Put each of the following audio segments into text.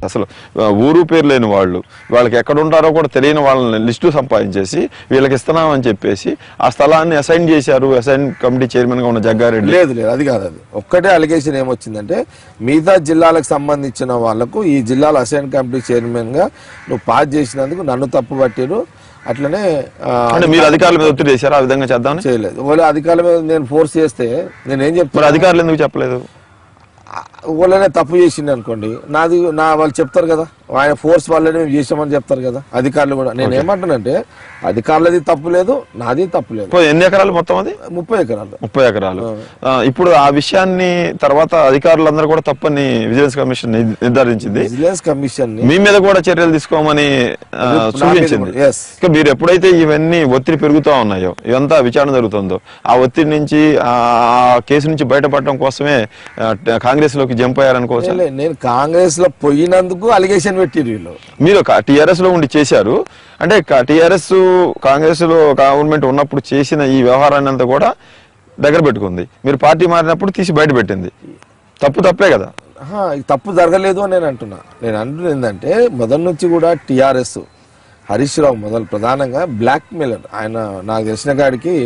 అసలు ఊరు పేరు లేని వాళ్ళకి ఎక్కడ ఉంటారో కూడా తెలియని వాళ్ళని లిస్టు సంపాదించేసి వీళ్ళకి ఇస్తున్నామని చెప్పేసి ఆ స్థలాన్ని అసైన్ చేశారు. అసైన్ కమిటీ చైర్మన్ గా ఉన్న జగ్గారెడ్డి. లేదు అది కాదు. అది ఒక్కటే అలిగేషన్ ఏమొచ్చిందంటే మిగతా జిల్లాలకు సంబంధించిన వాళ్లకు ఈ జిల్లాలో అసైన్ కమిటీ చైర్మన్ గా నువ్వు పాస్ చేసినందుకు నన్ను తప్పు పట్టిరు. అట్లనే మీరు అధికారుల మీద ఒత్తిడి చేశారు. ఆ విధంగా చేద్దామని చేయలేదు. వాళ్ళ అధికారుల మీద నేను ఫోర్స్ చేస్తే నేనేం చెప్తాను, అధికారులు ఎందుకు చెప్పలేదు? వాళ్ళనే తప్పు చేసింది అనుకోండి, వాళ్ళు చెప్తారు కదా, ఆయన ఫోర్స్ వాళ్ళని మేము చేసామని చెప్తారు కదా అధికారులు కూడా. నేను ఏమంటానంటే అధికారులది తప్పు లేదు, నాది తప్పు లేదు. ఎన్ని ఎకరాలు మొత్తం? అది 30 ఎకరాలు. 30 ఎకరాలు. ఇప్పుడు ఆ విషయాన్ని తర్వాత అధికారులందరూ కూడా తప్పని విజిలెన్స్ కమిషన్ నిర్ధారించింది. విజిలెన్స్ కమిషన్ మీ మీద కూడా చర్యలు తీసుకోమని సూచించింది. ఇక మీరు ఎప్పుడైతే ఇవన్నీ ఒత్తిడి పెరుగుతూ ఉన్నాయో, ఇదంతా విచారణ జరుగుతుందో, ఆ ఒత్తిడి నుంచి ఆ కేసు నుంచి బయటపడటం కోసమే కాంగ్రెస్ లోకి జంప్ అయ్యారనుకోవచ్చు. నేను కాంగ్రెస్ లో పోయినందుకు అలిగేషన్ పెట్టిరు వీళ్ళు. మీరు టీఆర్ఎస్ లో ఉండి చేశారు అంటే టీఆర్ఎస్ కాంగ్రెస్ లో గవర్నమెంట్ ఉన్నప్పుడు చేసిన ఈ వ్యవహారాన్ని అంతా కూడా దగ్గర పెట్టుకుంది. మీరు పార్టీ మారినప్పుడు తీసి బయట పెట్టింది. తప్పే కదా? తప్పు జరగలేదు అని నేను అంటున్నా. ఏంటంటే మొదటి నుంచి కూడా టీఆర్ఎస్ హరీష్ రావు మొదలు ప్రధానంగా బ్లాక్ మెయిలర్. ఆయన నాకు తెలిసిన కాడికి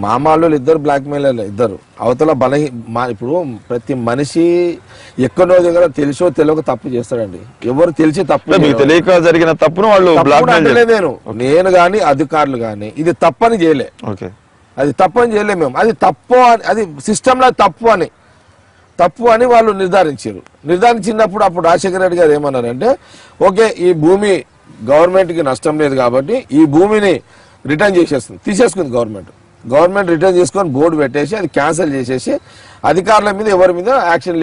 మామాళ్ళు ఇద్దరు బ్లాక్ మెయిలర్లు, ఇద్దరు. అవతల ఇప్పుడు ప్రతి మనిషి ఎక్కడో దగ్గర తెలిసో తెలియక తప్పు చేస్తాడండి. ఎవరు తెలిసి తప్పు తెలియక జరిగిన తప్పును వాళ్ళు నేను గాని అధికారులు గాని ఇది తప్పని చేయలే. అది తప్పని చేయలే మేము. అది తప్పు, అది సిస్టంలో తప్పు అని వాళ్ళు నిర్ధారించినప్పుడు అప్పుడు రాజశేఖర రెడ్డి గారు ఏమన్నారంటే, ఓకే ఈ భూమి గవర్నమెంట్ కి నష్టం లేదు కాబట్టి ఈ భూమిని రిటర్న్ తీసేసుకుంది గవర్నమెంట్ రిటర్న్ చేసుకొని బోర్డు పెట్టేసి అది క్యాన్సిల్ చేసేసి అధికారుల మీద ఎవరి మీద యాక్షన్